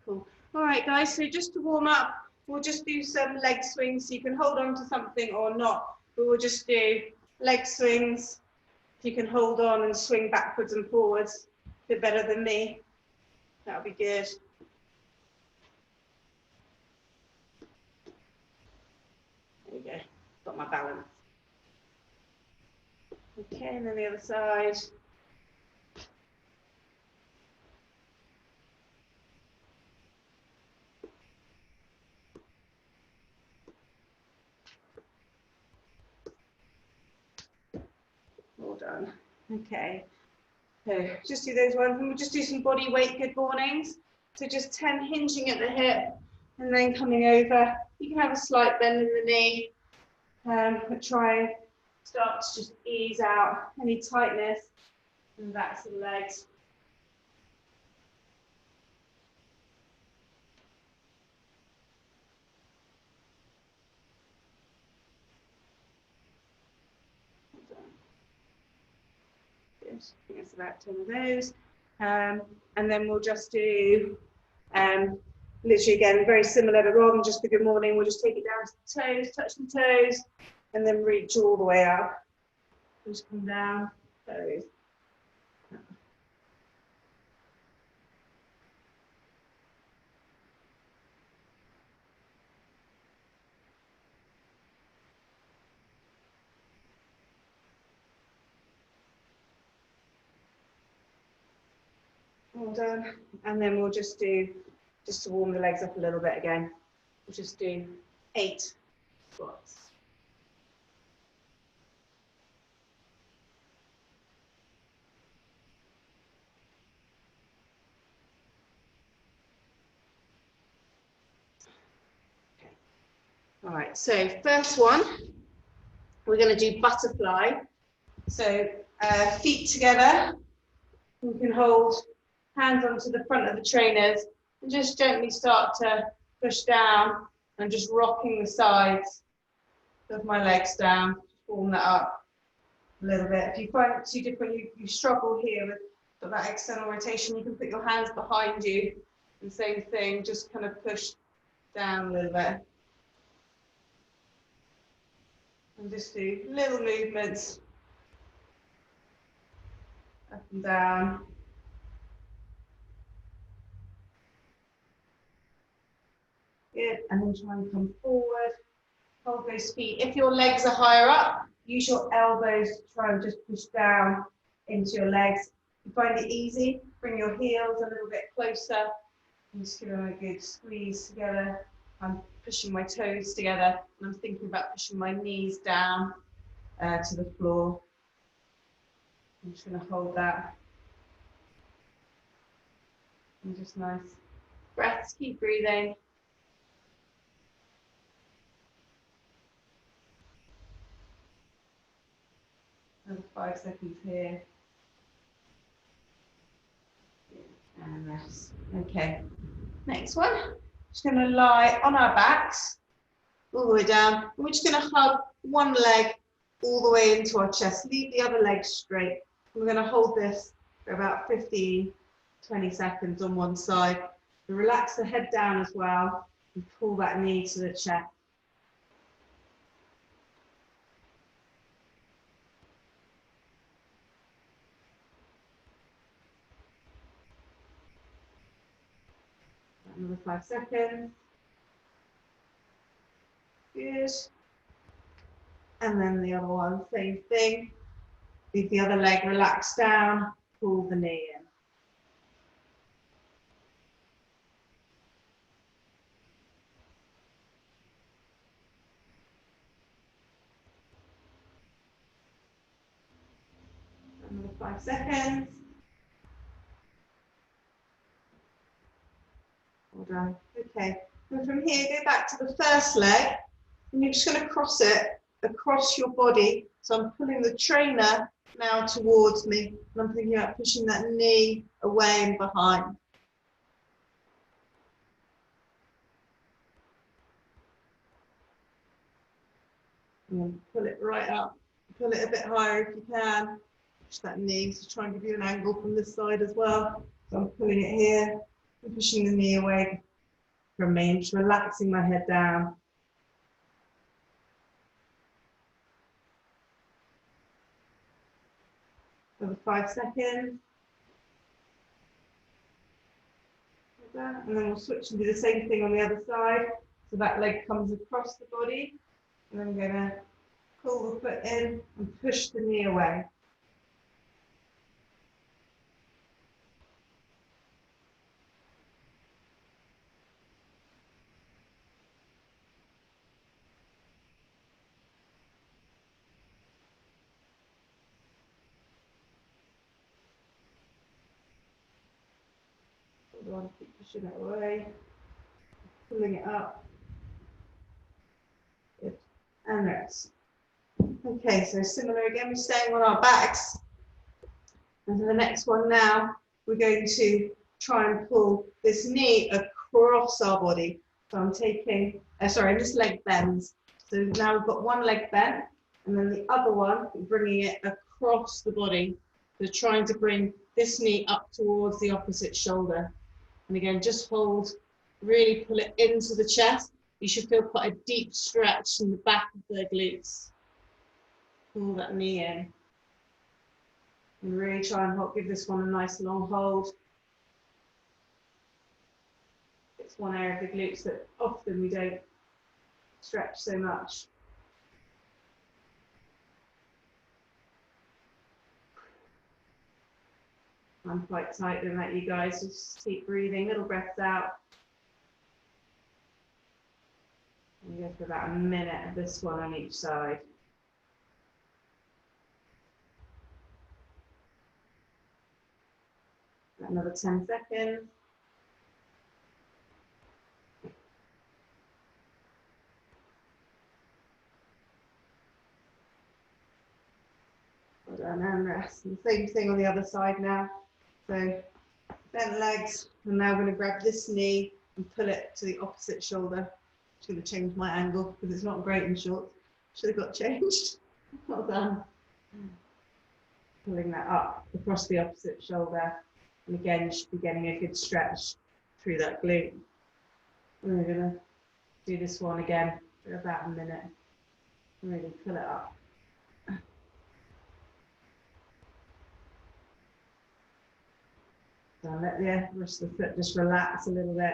Cool. All right, guys, so just to warm up, we'll just do some leg swings. So you can hold on to something or not. We will just do leg swings. If you can hold on and swing backwards and forwards, a bit better than me. That'll be good. There we go. Got my balance. Okay, and then the other side. All done. Okay. So just do those ones, and we'll just do some body weight good mornings. So just 10 hinging at the hip, and then coming over. You can have a slight bend in the knee, but try and start to just ease out any tightness in the backs of the legs. Good. I think that's about 10 of those. And then we'll just do literally again very similar, but rather than just the good morning, we'll just take it down to the toes, touch the toes, and then reach all the way up. Just come down, toes. All done. And then we'll just do, just to warm the legs up a little bit again, we'll just do 8 squats. Okay. All right, so first one, we're going to do butterfly. So feet together, you can hold hands onto the front of the trainers and just gently start to push down and just rocking the sides of my legs down, warm that up a little bit. If you find it too different, you struggle here with that external rotation, you can put your hands behind you and same thing, just kind of push down a little bit. And just do little movements up and down. Good, and then try and come forward, hold those feet. If your legs are higher up, use your elbows to try and just push down into your legs. If you find it easy, bring your heels a little bit closer and just give them a good squeeze together. I'm pushing my toes together and I'm thinking about pushing my knees down to the floor. I'm just going to hold that. And just nice breaths, keep breathing. Another 5 seconds here. And rest. Okay. Next one. Just going to lie on our backs, all the way down. And we're just going to hug one leg all the way into our chest. Leave the other leg straight. We're going to hold this for about 15, 20 seconds on one side. And relax the head down as well. And pull that knee to the chest. Another 5 seconds. Good. And then the other one, same thing. Leave the other leg relaxed down, pull the knee in. Another 5 seconds. Well done. Okay. And from here, go back to the first leg, and you're just going to cross it across your body. So I'm pulling the trainer now towards me, and I'm thinking about pushing that knee away and behind. And then pull it right up. Pull it a bit higher if you can. Push that knee to try and give you an angle from this side as well. So I'm pulling it here, pushing the knee away from me and just relaxing my head down. Over 5 seconds. And then we'll switch and do the same thing on the other side. So that leg comes across the body. And I'm going to pull the foot in and push the knee away. Keep pushing it away, pulling it up. Good. And rest. Okay, so similar again, we're staying on our backs. And for the next one now, we're going to try and pull this knee across our body. So I'm taking, this leg bends. So now we've got one leg bent, and then the other one, bringing it across the body. So trying to bring this knee up towards the opposite shoulder. And again, just hold, really pull it into the chest. You should feel quite a deep stretch in the back of the glutes. Pull that knee in. And really try and give this one a nice long hold. It's one area of the glutes that often we don't stretch so much. I'm quite tight doing that, you guys. Just keep breathing, little breaths out. And go for about a minute of this one on each side. Another 10 seconds. Well done, and rest. And the same thing on the other side now. So bent legs, and now I'm going to grab this knee and pull it to the opposite shoulder. Just going to change my angle because it's not great in shorts. Should have got changed. Well done. Pulling that up across the opposite shoulder. And again, you should be getting a good stretch through that glute. And we're going to do this one again for about a minute. Really pull it up. So let the rest of the foot just relax a little bit.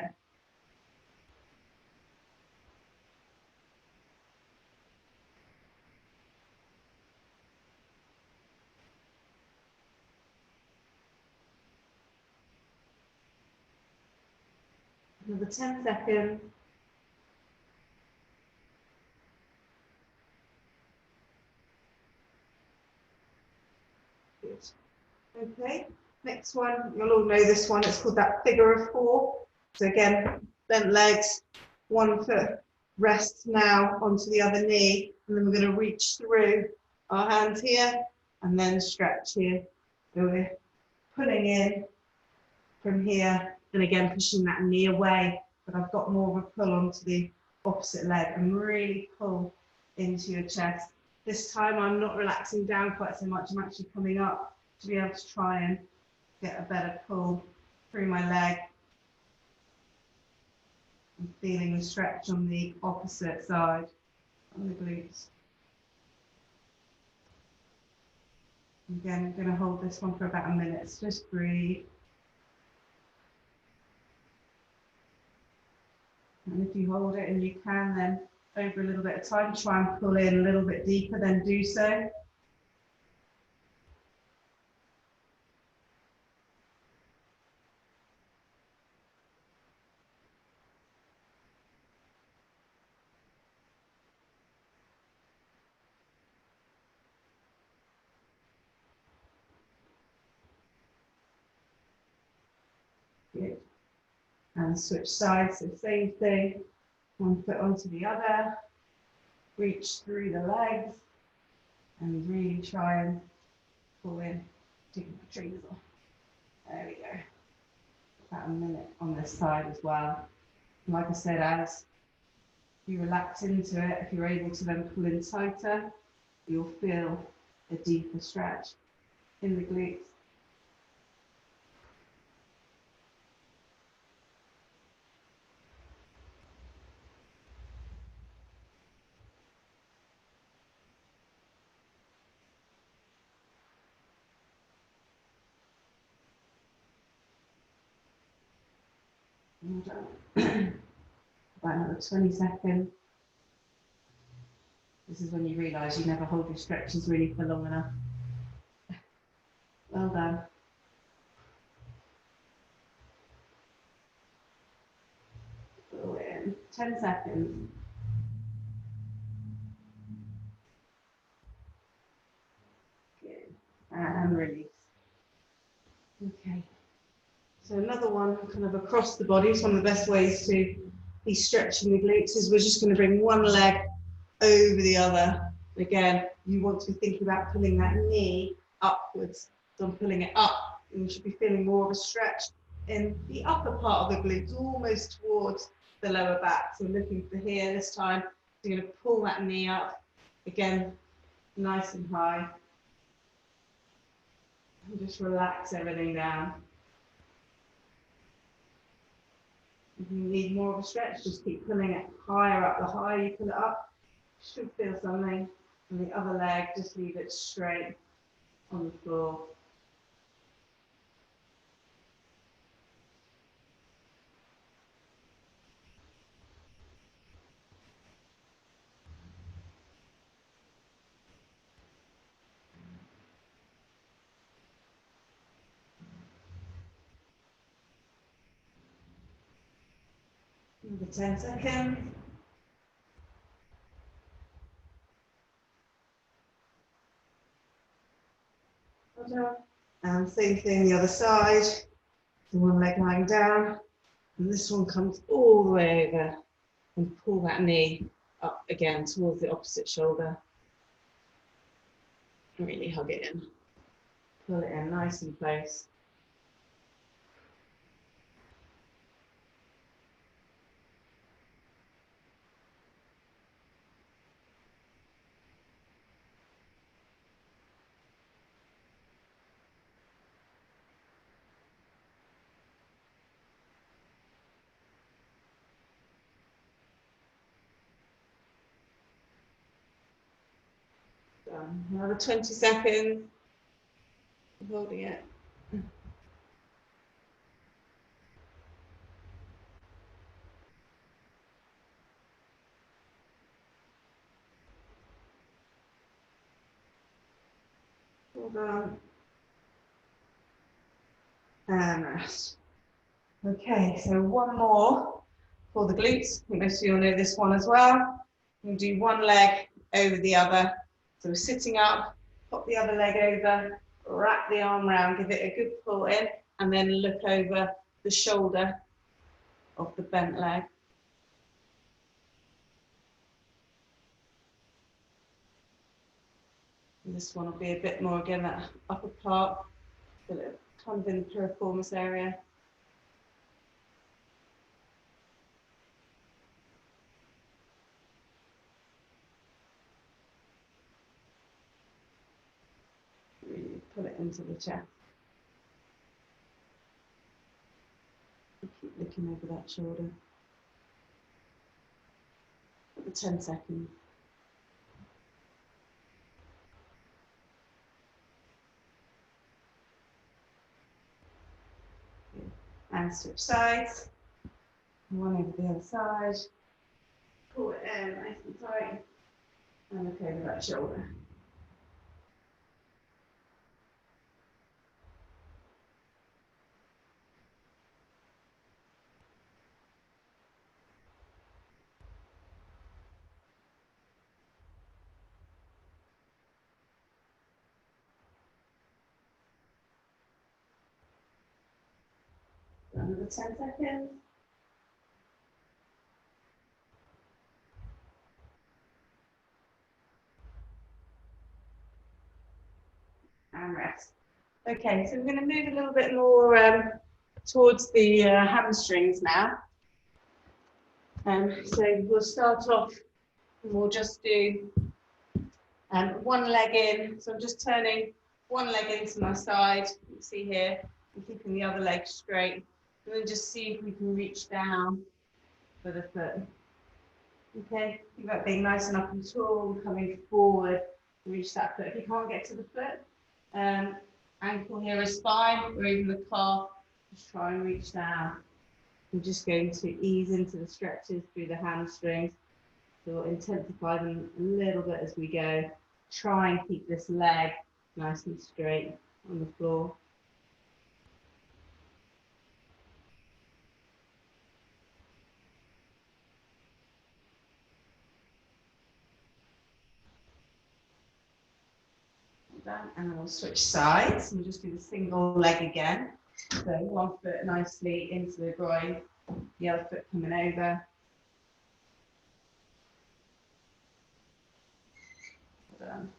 Another 10 seconds. Good. Okay, next one, you'll all know this one, it's called that figure of 4. So again, bent legs, one foot rests now onto the other knee, and then we're going to reach through our hands here and then stretch here. So we're pulling in from here and again pushing that knee away, but I've got more of a pull onto the opposite leg and really pull into your chest. This time I'm not relaxing down quite so much, I'm actually coming up to be able to try and get a better pull through my leg. I'm feeling the stretch on the opposite side, on the glutes. Again, I'm going to hold this one for about a minute, so just breathe. And if you hold it and you can, then over a little bit of time, try and pull in a little bit deeper, then do so. Good. And switch sides, so same thing, one foot onto the other, reach through the legs, and really try and pull in, take my trainers off. There we go. About a minute on this side as well. And like I said, as you relax into it, if you're able to then pull in tighter, you'll feel a deeper stretch in the glutes. Well done. About another 20 seconds. This is when you realise you never hold your stretches really for long enough. Well done. Pull in. 10 seconds. Good. And release. Okay. So another one kind of across the body. It's one of the best ways to be stretching the glutes is we're just going to bring one leg over the other. Again, you want to be thinking about pulling that knee upwards. So I'm pulling it up, and you should be feeling more of a stretch in the upper part of the glutes, almost towards the lower back. So looking for here this time. So you're going to pull that knee up, again, nice and high. And just relax everything down. If you need more of a stretch, just keep pulling it higher up. The higher you pull it up, you should feel something. And the other leg, just leave it straight on the floor. Another 10 seconds. Well done. And same thing the other side. The one leg lying down. And this one comes all the way over. And pull that knee up again towards the opposite shoulder. And really hug it in. Pull it in nice and close. Done. Another 20 seconds. Holding it. Hold on. And rest. Okay, so one more for the glutes. I think most of you will know this one as well. We'll do one leg over the other. So we're sitting up, pop the other leg over, wrap the arm around, give it a good pull in, and then look over the shoulder of the bent leg. And this one will be a bit more, again, that upper part, kind of in the piriformis area. Really pull it into the chest. Keep looking over that shoulder. For 10 seconds. And switch sides. One over the other side. Pull it in nice and tight. And look over that shoulder. Another 10 seconds. And rest. Okay, so we're going to move a little bit more towards the hamstrings now. So we'll start off and we'll just do one leg in. So I'm just turning one leg into my side, you can see here, and keeping the other leg straight. And then just see if we can reach down for the foot. Okay, think about being nice and up and tall, coming forward to reach that foot. If you can't get to the foot, ankle here is fine, or even the calf, just try and reach down. I'm just going to ease into the stretches through the hamstrings. So we'll intensify them a little bit as we go. Try and keep this leg nice and straight on the floor. And then we'll switch sides. We'll just do the single leg again. So one foot nicely into the groin, the other foot coming over. Well done.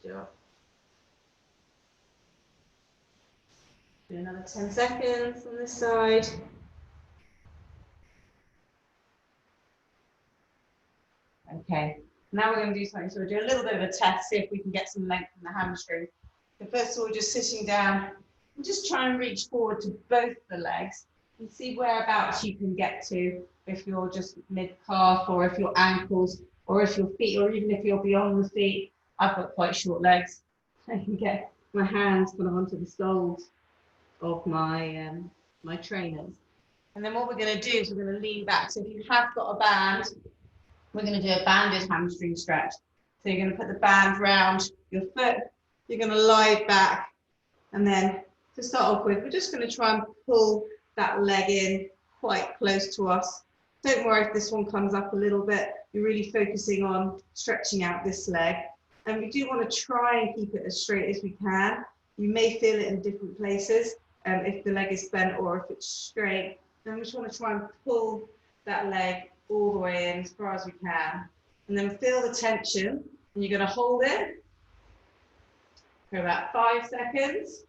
Good job. Do another 10 seconds on this side. Okay, now we're going to do something. So we'll do a little bit of a test, see if we can get some length in the hamstring. So first of all, just sitting down and just try and reach forward to both the legs and see whereabouts you can get to, if you're just mid-calf or if your ankles or if your feet, or even if you're beyond the feet. I've got quite short legs. I can get my hands kind of onto the soles of my, my trainers. And then what we're going to do is we're going to lean back. So if you have got a band, we're going to do a banded hamstring stretch. So you're going to put the band round your foot, you're going to lie back, and then to start off with, we're just going to try and pull that leg in quite close to us. Don't worry if this one comes up a little bit, you're really focusing on stretching out this leg. And we do want to try and keep it as straight as we can. You may feel it in different places, if the leg is bent or if it's straight. Then we just want to try and pull that leg all the way in as far as we can, and then feel the tension, and you're going to hold it for about 5 seconds,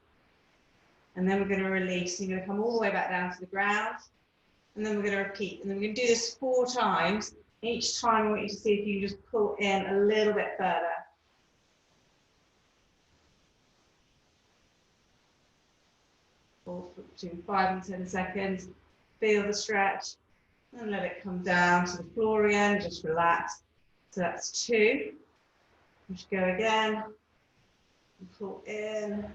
and then we're going to release. You're going to come all the way back down to the ground, and then we're going to repeat, and then we're going to do this 4 times. Each time I want you to see if you can just pull in a little bit further. Between 5 and 10 seconds. Feel the stretch. And let it come down to the floor again, just relax. So that's 2. Just go again. And pull in.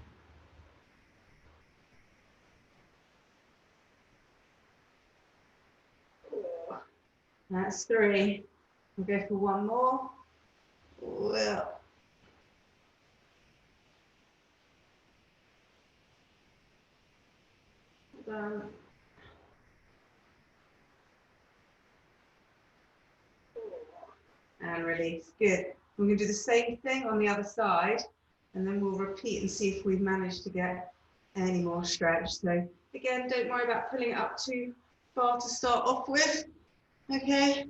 That's 3. We'll go for 1 more. Well. Done. And release. Good. We're going to do the same thing on the other side, and then we'll repeat and see if we've managed to get any more stretch. So again, don't worry about pulling it up too far to start off with. Okay.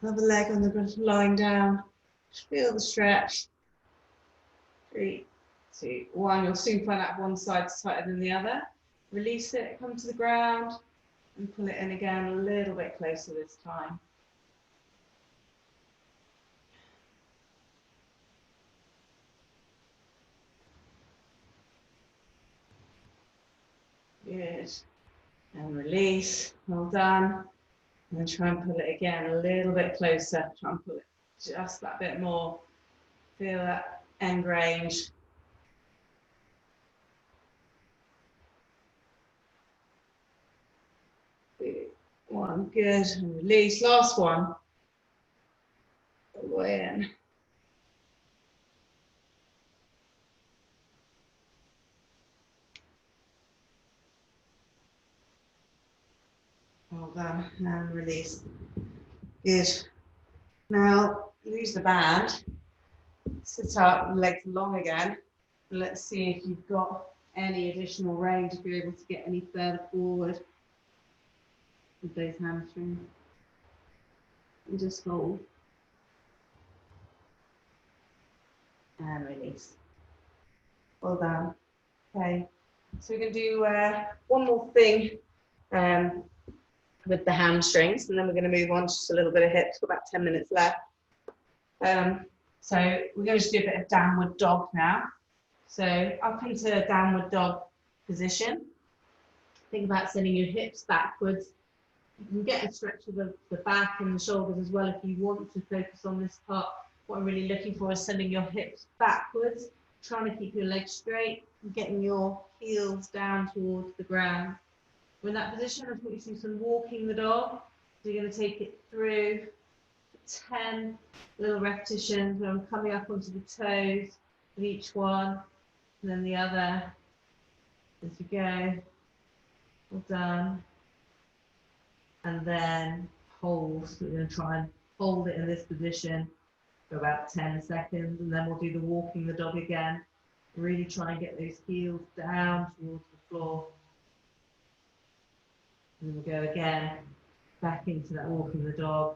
Another leg on the ground, lying down. Just feel the stretch. 3, 2, 1. You'll soon find out one side's tighter than the other. Release it, come to the ground, and pull it in again a little bit closer this time. Good. And release. Well done. And then try and pull it again a little bit closer. Try and pull it just that bit more. Feel that end range. One, good, and release. Last one. All the way in. Well done, and release. Good. Now, use the band. Sit up, legs long again. And let's see if you've got any additional range, if you're able to get any further forward with those hamstrings. And just hold. And release. Well done. Okay, so we're going to do one more thing with the hamstrings, and then we're going to move on to just a little bit of hips. We've got about 10 minutes left. So we're going to just do a bit of downward dog now. So up into a downward dog position. Think about sending your hips backwards. You can get a stretch of the back and the shoulders as well if you want to focus on this part. What I'm really looking for is sending your hips backwards, trying to keep your legs straight, and getting your heels down towards the ground. We're in that position. I want you to do some walking the dog. So you're going to take it through 10 little repetitions where I'm coming up onto the toes with each one, and then the other as you go. All done. And then hold. So we're going to try and hold it in this position for about 10 seconds, and then we'll do the walking the dog again. Really try and get those heels down towards the floor. And we'll go again, back into that walking the dog.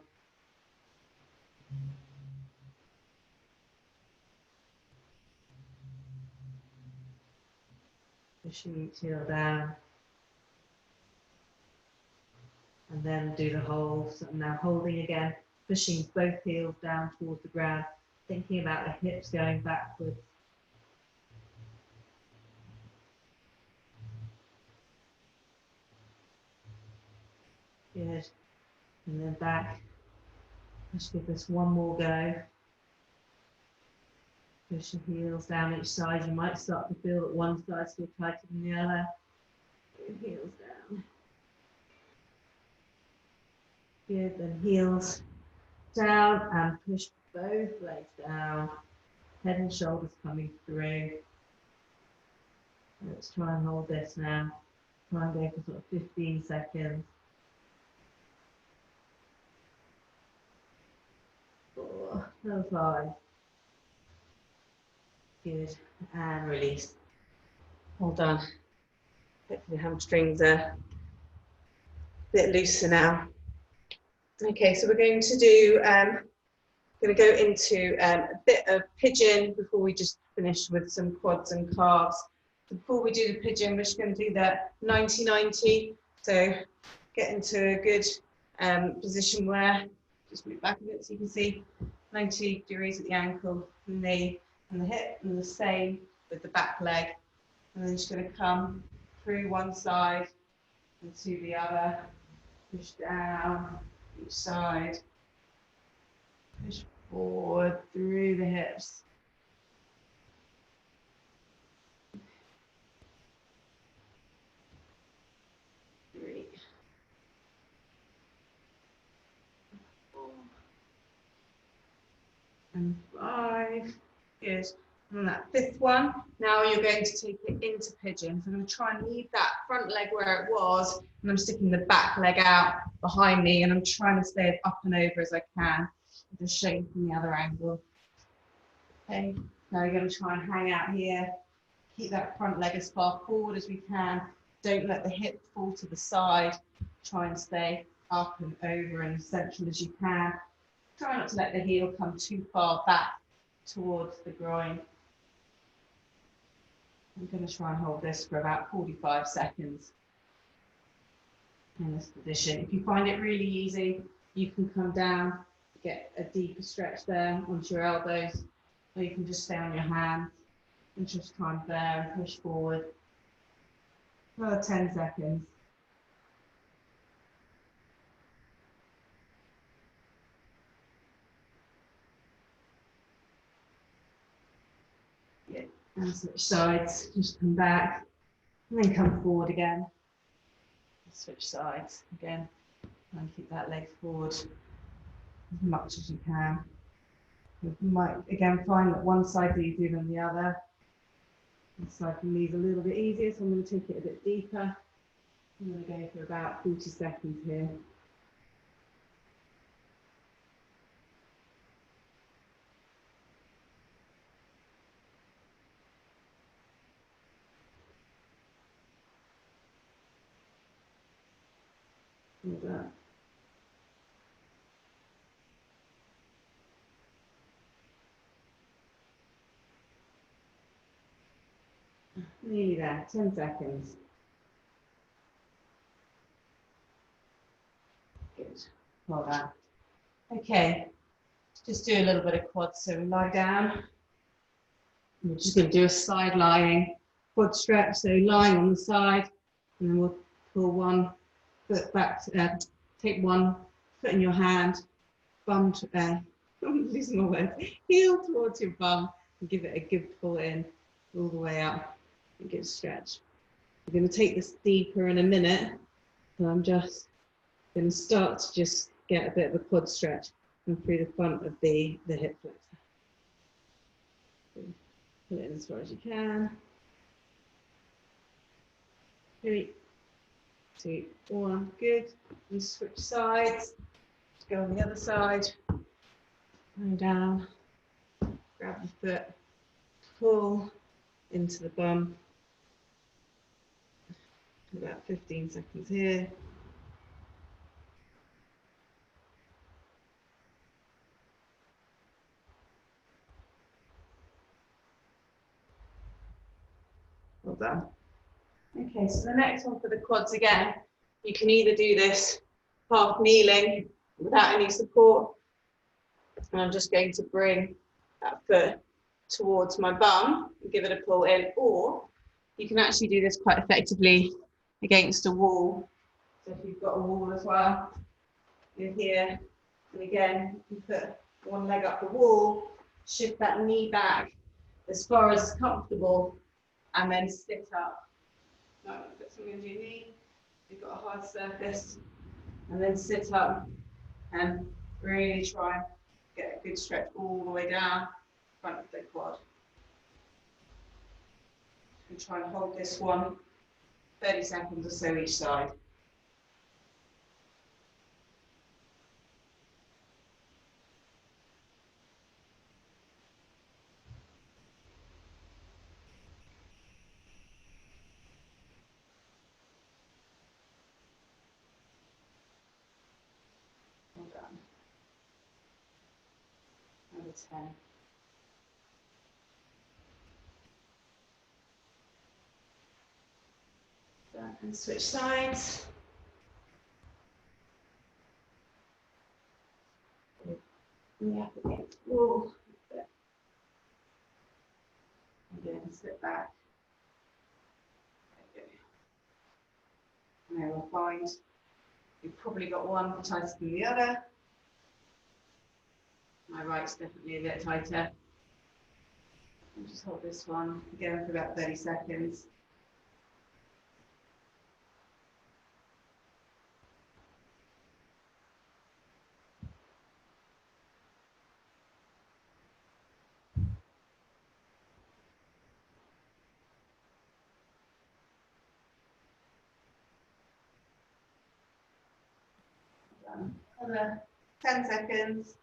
Pushing each heel down. And then do the hold. So I'm now holding again, pushing both heels down towards the ground, thinking about the hips going backwards. Good. And then back. Let's give this one more go. Push your heels down each side. You might start to feel that one side's still tighter than the other. Your heels down. Good. Then heels down and push both legs down. Head and shoulders coming through. Let's try and hold this now. Try and go for sort of 15 seconds. 4, 5. Good. And release. All done. Hopefully the hamstrings are a bit looser now. Okay, so we're going to do, going to go into a bit of pigeon before we just finish with some quads and calves. So before we do the pigeon, we're just going to do the 90-90. So get into a good position where, just move back a bit so you can see 90 degrees at the ankle, the knee and the hip, and the same with the back leg. And then just going to come through one side and to the other, push down each side, push forward through the hips. 3, 4, and 5. Good. And then that 5th one, now you're going to take it into pigeon. So I'm going to try and leave that front leg where it was, and I'm sticking the back leg out behind me, and I'm trying to stay as up and over as I can. Just show you from the other angle. Okay, now you're going to try and hang out here. Keep that front leg as far forward as we can. Don't let the hip fall to the side. Try and stay up and over and central as you can. Try not to let the heel come too far back towards the groin. I'm going to try and hold this for about 45 seconds in this position. If you find it really easy, you can come down, get a deeper stretch there onto your elbows, or you can just stay on your hands and just try and bear and push forward. Another 10 seconds. Good. And switch sides, just come back and then come forward again. Switch sides again and keep that leg forward as much as you can. You might again find that one side is easier than the other. This side can be a little bit easier, so I'm going to take it a bit deeper. I'm going to go for about 40 seconds here. Like that. Nearly there, 10 seconds. Good, well done. Okay, just do a little bit of quads. So lie down. We're just going to do a side lying quad stretch. So lying on the side, and then we'll pull one foot back, take one foot in your hand, bum to, I'm losing my words, heel towards your bum and give it a good pull in all the way up and good stretch. We're going to take this deeper in a minute, and I'm just going to start to just get a bit of a quad stretch and through the front of the hip flexor. Pull it in as far as you can. 3, 2, 1, good. And switch sides. Just go on the other side. Go down. Grab the foot. Pull into the bum. About 15 seconds here. Well done. Okay, so the next one for the quads again, you can either do this half kneeling without any support, and I'm just going to bring that foot towards my bum and give it a pull in, or you can actually do this quite effectively against a wall. So if you've got a wall as well, you're here, and again, you put one leg up the wall, shift that knee back as far as comfortable, and then sit up. Now, put something under your knee, you've got a hard surface, and then sit up and really try and get a good stretch all the way down front of the quad. And try and hold this one 30 seconds or so each side. Well done. Number 10. Done. And switch sides. Yeah, against the wall. Again, sit back. Okay. Now we'll find you've probably got one tighter than the other. My right's definitely a bit tighter. I'll just hold this one again for about 30 seconds. Another 10 seconds.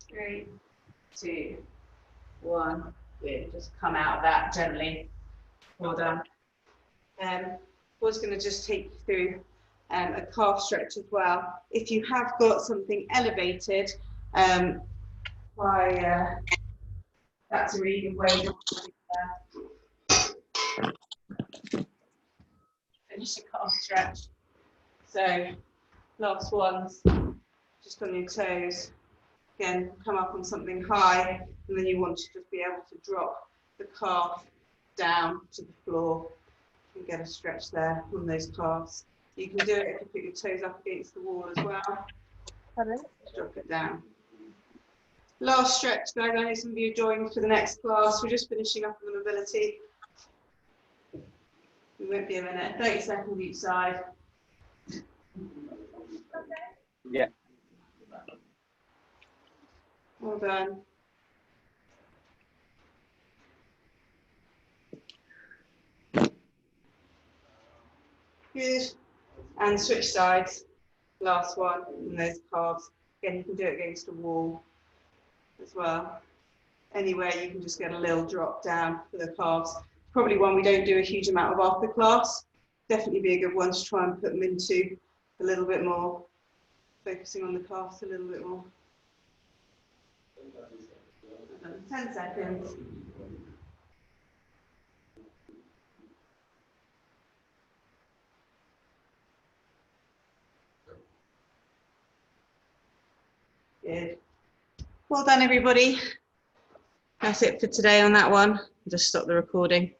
Three, 2, 1. Good. Just come out of that gently. Well done. I was going to just take you through a calf stretch as well. If you have got something elevated, that's a really good way to finish a calf stretch. So last ones, just on your toes. Again, come up on something high, and then you want to just be able to drop the calf down to the floor. You can get a stretch there on those calves. You can do it if you put your toes up against the wall as well. Just drop it down. Last stretch, guys. I know some of you joined for the next class. We're just finishing up on the mobility. We won't be a minute. 30 seconds each side. Yeah. Well done. Good. And switch sides. Last one. And those calves. Again, you can do it against a wall as well. Anywhere you can just get a little drop down for the calves. Probably one we don't do a huge amount of after class. Definitely be a good one to try and put them into a little bit more. Focusing on the calves a little bit more. 10 seconds. Good. Well done, everybody. That's it for today on that one. I'll just stop the recording.